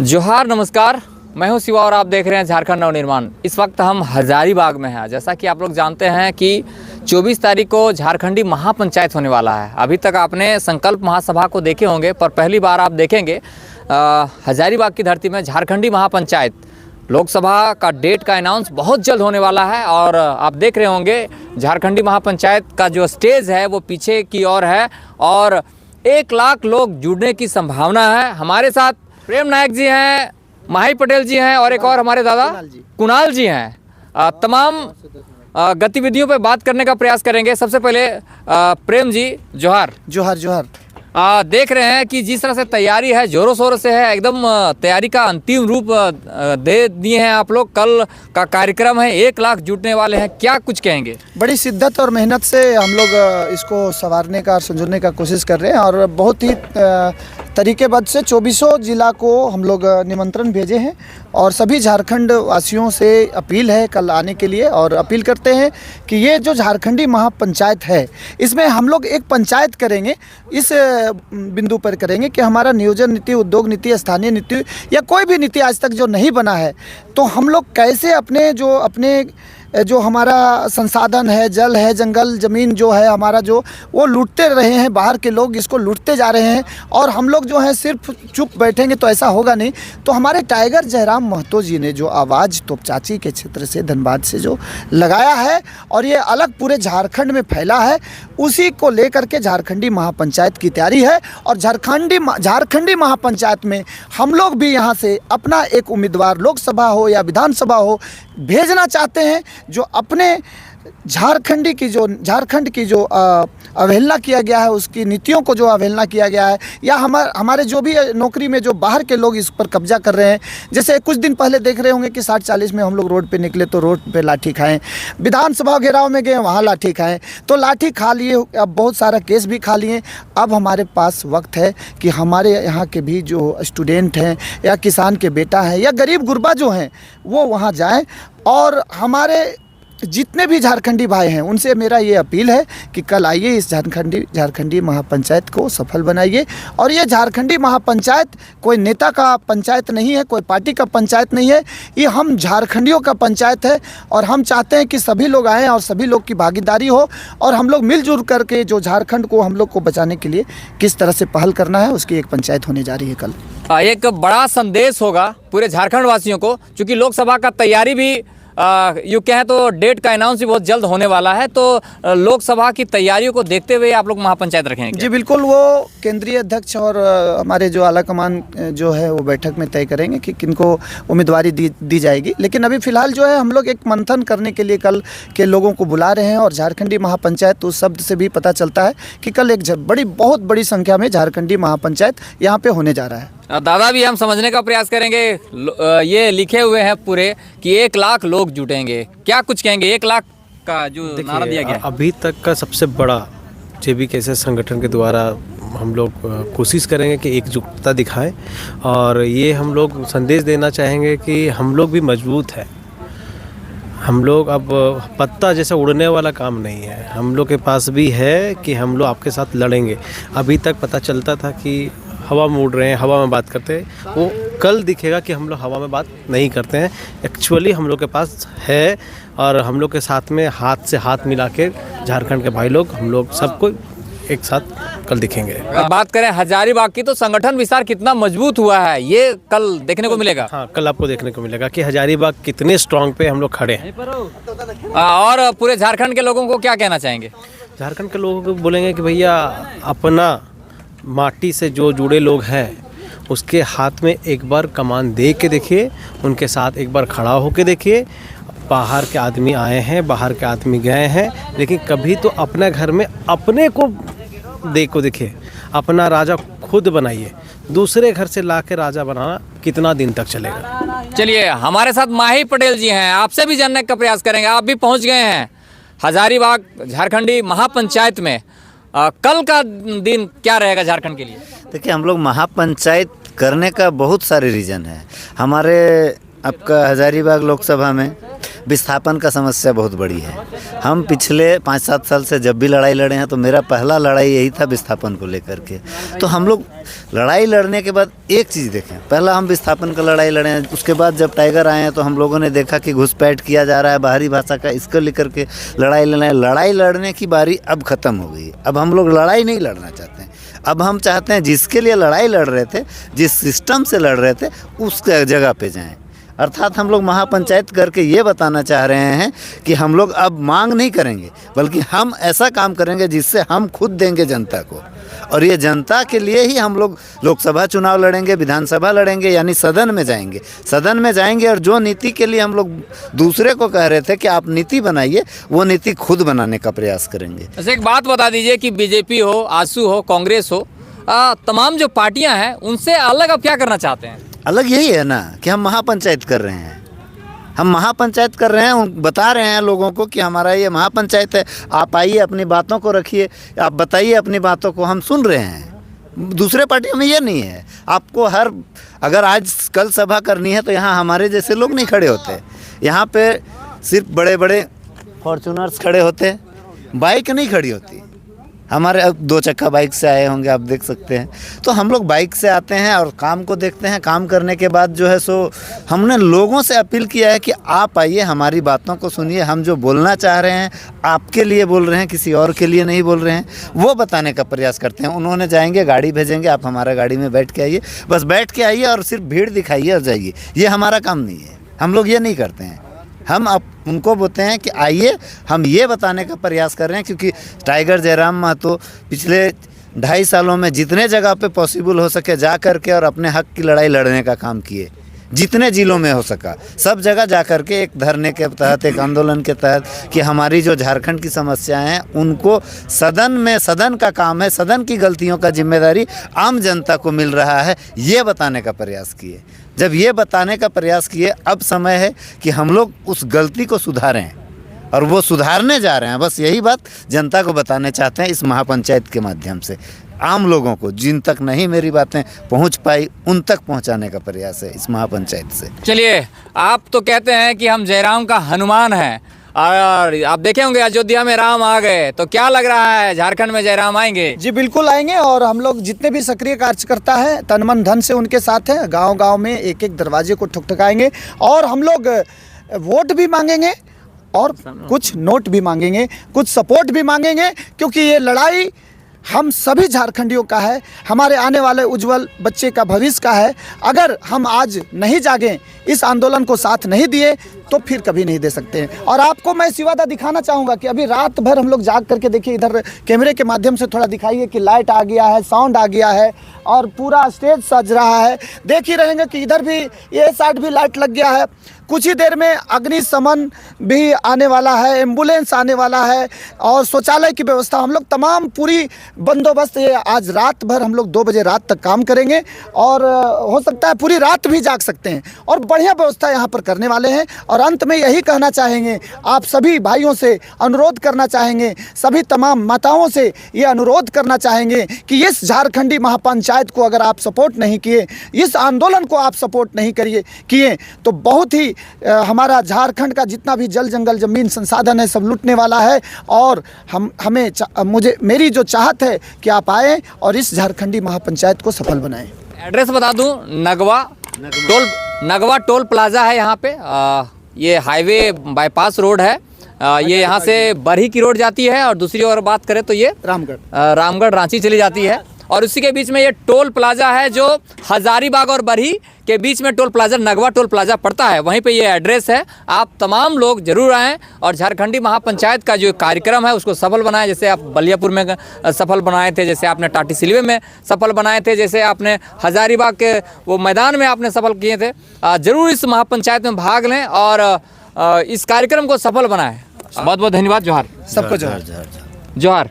जोहार, नमस्कार। मैं हूं शिवा और आप देख रहे हैं झारखंड नवनिर्माण। इस वक्त हम हजारीबाग में हैं। जैसा कि आप लोग जानते हैं कि 24 तारीख को झारखंडी महापंचायत होने वाला है। अभी तक आपने संकल्प महासभा को देखे होंगे, पर पहली बार आप देखेंगे हजारीबाग की धरती में झारखंडी महापंचायत। लोकसभा का डेट का अनाउंस बहुत जल्द होने वाला है और आप देख रहे होंगे झारखंडी महापंचायत का जो स्टेज है वो पीछे की ओर है और 1 लाख लोग जुड़ने की संभावना है। हमारे साथ प्रेम नायक जी हैं, माही पटेल जी हैं और एक और हमारे दादा कुणाल जी हैं। तमाम गतिविधियों पे बात करने का प्रयास करेंगे। सबसे पहले प्रेम जी, जोहार। जोहार जोहार। देख रहे हैं कि जिस तरह से तैयारी है, जोरों शोरों से है, एकदम तैयारी का अंतिम रूप दे दिए हैं आप लोग। कल का कार्यक्रम है, 1 लाख जुटने वाले हैं, क्या कुछ कहेंगे? बड़ी शिद्दत और मेहनत से हम लोग इसको संवारने का और संजोने का कोशिश कर रहे हैं और बहुत ही तरीकेबद्ध से 24 जिला को हम लोग निमंत्रण भेजे हैं और सभी झारखंड वासियों से अपील है कल आने के लिए। और अपील करते हैं कि ये जो झारखंडी महापंचायत है, इसमें हम लोग एक पंचायत करेंगे। इस बिंदु पर करेंगे कि हमारा नियोजन नीति, उद्योग नीति, स्थानीय नीति या कोई भी नीति आज तक जो नहीं बना है, तो हम लोग कैसे अपने जो हमारा संसाधन है, जल है, जंगल ज़मीन जो है हमारा, जो वो लूटते रहे हैं, बाहर के लोग इसको लूटते जा रहे हैं और हम लोग जो है सिर्फ चुप बैठेंगे तो ऐसा होगा नहीं। तो हमारे टाइगर जयराम महतो जी ने जो आवाज़ तोपचाची के क्षेत्र से, धनबाद से जो लगाया है और ये अलग पूरे झारखंड में फैला है, उसी को लेकर के झारखंडी महापंचायत की तैयारी है। और झारखंडी महापंचायत में हम लोग भी यहाँ से अपना एक उम्मीदवार, लोकसभा हो या विधानसभा हो, भेजना चाहते हैं जो अपने झारखंड की जो अवहेलना किया गया है, उसकी नीतियों को जो अवहेलना किया गया है, या हमारे जो भी नौकरी में जो बाहर के लोग इस पर कब्जा कर रहे हैं। जैसे कुछ दिन पहले देख रहे होंगे कि 60-40 में हम लोग रोड पे निकले तो रोड पे लाठी खाएं, विधानसभा घेराव में गए वहाँ लाठी खाएं, तो लाठी खा लिए, अब बहुत सारा केस भी खा लिए। अब हमारे पास वक्त है कि हमारे यहाँ के भी जो स्टूडेंट हैं या किसान के बेटा हैं या गरीब गुरबा जो हैं वो वहाँ जाएँ। और हमारे जितने भी झारखंडी भाई हैं उनसे मेरा ये अपील है कि कल आइए, इस झारखंडी महापंचायत को सफल बनाइए। और ये झारखंडी महापंचायत कोई नेता का पंचायत नहीं है, कोई पार्टी का पंचायत नहीं है, ये हम झारखंडियों का पंचायत है। और हम चाहते हैं कि सभी लोग आएँ और सभी लोग की भागीदारी हो और हम लोग मिलजुल करके जो झारखंड को हम लोग को बचाने के लिए किस तरह से पहल करना है, उसकी एक पंचायत होने जा रही है कल। एक बड़ा संदेश होगा पूरे झारखंड वासियों को, क्योंकि लोकसभा का तैयारी भी यूँ कहें तो डेट का अनाउंस भी बहुत जल्द होने वाला है। तो लोकसभा की तैयारियों को देखते हुए आप लोग महापंचायत रखेंगे? जी बिल्कुल, वो केंद्रीय अध्यक्ष और हमारे जो आला कमान जो है वो बैठक में तय करेंगे कि किनको उम्मीदवारी दी जाएगी। लेकिन अभी फ़िलहाल जो है हम लोग एक मंथन करने के लिए कल के लोगों को बुला रहे हैं। और झारखंडी महापंचायत उस शब्द से भी पता चलता है कि कल एक बहुत बड़ी संख्या में झारखंडी महापंचायत यहाँ पे होने जा रहा है। दादा भी हम समझने का प्रयास करेंगे। ये लिखे हुए हैं पूरे कि 1 लाख लोग जुटेंगे, क्या कुछ कहेंगे? 1 लाख का जो नारा दिया गया अभी तक का सबसे बड़ा JBKS संगठन के द्वारा हम लोग कोशिश करेंगे कि एकजुटता दिखाएं। और ये हम लोग संदेश देना चाहेंगे कि हम लोग भी मजबूत हैं। हम लोग अब पत्ता जैसा उड़ने वाला काम नहीं है, हम लोग के पास भी है कि हम लोग आपके साथ लड़ेंगे। अभी तक पता चलता था कि हवा में उड़ रहे हैं, हवा में बात करते हैं, वो कल दिखेगा कि हम लोग हवा में बात नहीं करते हैं। एक्चुअली हम लोग के पास है और हम लोग के साथ में हाथ से हाथ मिला के झारखंड के भाई लोग, हम लोग सबको एक साथ कल दिखेंगे। बात करें हजारीबाग की, तो संगठन विस्तार कितना मजबूत हुआ है ये कल देखने को मिलेगा। हाँ, कल आपको देखने को मिलेगा कि हजारीबाग कितने स्ट्रॉन्ग पे हम लोग खड़े हैं। और पूरे झारखंड के लोगों को क्या कहना चाहेंगे? झारखंड के लोगों को बोलेंगे कि भैया, अपना माटी से जो जुड़े लोग हैं उसके हाथ में एक बार कमान दे के देखिए, उनके साथ एक बार खड़ा होके देखिए। बाहर के आदमी आए हैं, बाहर के आदमी गए हैं, लेकिन कभी तो अपने घर में अपने को देखिए। अपना राजा खुद बनाइए, दूसरे घर से ला के राजा बनाना कितना दिन तक चलेगा? चलिए, हमारे साथ माही पटेल जी हैं, आपसे भी जानने का प्रयास करेंगे। आप भी पहुंच गए हैं हजारीबाग झारखंडी महापंचायत में। कल का दिन क्या रहेगा झारखंड के लिए? देखिए, हम लोग महापंचायत करने का बहुत सारे रीज़न है। हमारे आपका हजारीबाग लोकसभा में विस्थापन का समस्या बहुत बड़ी है। हम पिछले 5-7 साल से जब भी लड़ाई लड़े हैं तो मेरा पहला लड़ाई यही था विस्थापन को लेकर के। तो हम लोग लड़ाई लड़ने के बाद एक चीज़ देखें, पहला हम विस्थापन का लड़ाई लड़े हैं, उसके बाद जब टाइगर आए हैं तो हम लोगों ने देखा कि घुसपैठ किया जा रहा है बाहरी भाषा का, इसको लेकर के लड़ाई लड़ने की बारी अब ख़त्म हो गई। अब हम लोग लड़ाई नहीं लड़ना चाहते हैं। अब हम चाहते हैं जिसके लिए लड़ाई लड़ रहे थे, जिस सिस्टम से लड़ रहे थे, उस जगह पे जाएं। अर्थात हम लोग महापंचायत करके ये बताना चाह रहे हैं कि हम लोग अब मांग नहीं करेंगे, बल्कि हम ऐसा काम करेंगे जिससे हम खुद देंगे जनता को। और ये जनता के लिए ही हम लोग लोकसभा चुनाव लड़ेंगे, विधानसभा लड़ेंगे, यानी सदन में जाएंगे। सदन में जाएंगे और जो नीति के लिए हम लोग दूसरे को कह रहे थे कि आप नीति बनाइए, वो नीति खुद बनाने का प्रयास करेंगे। अच्छा, एक बात बता दीजिए कि बीजेपी हो, आजसू हो, कांग्रेस हो, तमाम जो पार्टियां हैं उनसे अलग आप क्या करना चाहते हैं? अलग यही है ना कि हम महापंचायत कर रहे हैं। हम महापंचायत कर रहे हैं, बता रहे हैं लोगों को कि हमारा ये महापंचायत है, आप आइए अपनी बातों को रखिए, आप बताइए अपनी बातों को, हम सुन रहे हैं। दूसरे पार्टियों में ये नहीं है। आपको अगर आज कल सभा करनी है तो यहाँ हमारे जैसे लोग नहीं खड़े होते। यहाँ पे सिर्फ बड़े बड़े फॉर्चूनर्स खड़े होते, बाइक नहीं खड़ी होती। हमारे अब 2 चक्का बाइक से आए होंगे, आप देख सकते हैं। तो हम लोग बाइक से आते हैं और काम को देखते हैं। काम करने के बाद जो है सो हमने लोगों से अपील किया है कि आप आइए, हमारी बातों को सुनिए। हम जो बोलना चाह रहे हैं आपके लिए बोल रहे हैं, किसी और के लिए नहीं बोल रहे हैं, वो बताने का प्रयास करते हैं। उन्होंने जाएंगे, गाड़ी भेजेंगे, आप हमारा गाड़ी में बैठ के आइए, बस बैठ के आइए और सिर्फ भीड़ दिखाइए और जाइए। ये हमारा काम नहीं है, हम लोग ये नहीं करते हैं। हम अब उनको बोलते हैं कि आइए, हम ये बताने का प्रयास कर रहे हैं, क्योंकि टाइगर जयराम महतो पिछले 2.5 सालों में जितने जगह पे पॉसिबल हो सके जा कर के और अपने हक की लड़ाई लड़ने का काम किए। जितने ज़िलों में हो सका सब जगह जा कर के एक धरने के तहत, एक आंदोलन के तहत, कि हमारी जो झारखंड की समस्याएं हैं उनको सदन का काम है, सदन की गलतियों का जिम्मेदारी आम जनता को मिल रहा है, ये बताने का प्रयास किए। जब ये बताने का प्रयास किए, अब समय है कि हम लोग उस गलती को सुधारें, और वो सुधारने जा रहे हैं। बस यही बात जनता को बताने चाहते हैं इस महापंचायत के माध्यम से। आम लोगों को, जिन तक नहीं मेरी बातें पहुंच पाई, उन तक पहुंचाने का प्रयास है इस महापंचायत से। चलिए, आप तो कहते हैं कि हम जयराम का हनुमान हैं, और आप देखे होंगे अयोध्या में राम आ गए, तो क्या लग रहा है झारखंड में जयराम आएंगे? जी बिल्कुल आएंगे। और हम लोग जितने भी सक्रिय कार्यकर्ता हैं, तन मन धन से उनके साथ हैं। गांव-गांव में एक-एक दरवाजे को ठुकठुकाएंगे, और हम लोग वोट भी मांगेंगे और कुछ नोट भी मांगेंगे, कुछ सपोर्ट भी मांगेंगे, क्योंकि ये लड़ाई हम सभी झारखंडियों का है, हमारे आने वाले उज्जवल बच्चे का भविष्य का है। अगर हम आज नहीं जागें, इस आंदोलन को साथ नहीं दिए, तो फिर कभी नहीं दे सकते हैं। और आपको मैं सिवादा दिखाना चाहूँगा कि अभी रात भर हम लोग जाग करके देखिए, इधर कैमरे के माध्यम से थोड़ा दिखाइए कि लाइट आ गया है, साउंड आ गया है, और पूरा स्टेज सज रहा है। देख ही रहेंगे कि इधर भी, ये साइड भी लाइट लग गया है। कुछ ही देर में अग्निशमन भी आने वाला है, एम्बुलेंस आने वाला है, और शौचालय की व्यवस्था, हम लोग तमाम पूरी बंदोबस्त, ये आज रात भर हम लोग 2 बजे रात तक काम करेंगे, और हो सकता है पूरी रात भी जाग सकते हैं, और बढ़िया व्यवस्था यहाँ पर करने वाले हैं। और अंत में यही कहना चाहेंगे, आप सभी भाइयों से अनुरोध करना चाहेंगे, सभी तमाम माताओं से ये अनुरोध करना चाहेंगे कि इस झारखंडी महापंचायत को अगर आप सपोर्ट नहीं किए, इस आंदोलन को आप सपोर्ट नहीं किए, तो बहुत ही हमारा झारखंड का जितना भी जल जंगल जमीन संसाधन है सब लूटने वाला है। और मेरी जो चाहत है कि आप आए और इस झारखंडी महापंचायत को सफल बनाएं। एड्रेस बता दूं, नगवा टोल प्लाजा है यहाँ पे। ये हाईवे बाईपास रोड है। ये यहाँ से बरही की रोड जाती है, और दूसरी ओर बात करें तो ये रामगढ़ रांची चली जाती है, और उसी के बीच में ये टोल प्लाजा है जो हजारीबाग और बरही के बीच में toll plaza, Nagwa toll plaza पड़ता है। वहीं पे ये एड्रेस है। आप तमाम लोग जरूर आएँ और झारखंडी महापंचायत का जो कार्यक्रम है उसको सफल बनाएं। जैसे आप बलियापुर में सफल बनाए थे, जैसे आपने टाटीसिलवे में सफल बनाए थे, जैसे आपने हजारीबाग के वो मैदान में आपने सफल किए थे। ज़रूर इस महापंचायत में भाग लें और इस कार्यक्रम को सफल बनाएं। बहुत बहुत धन्यवाद। जोहार सबको जोहार। जोहार।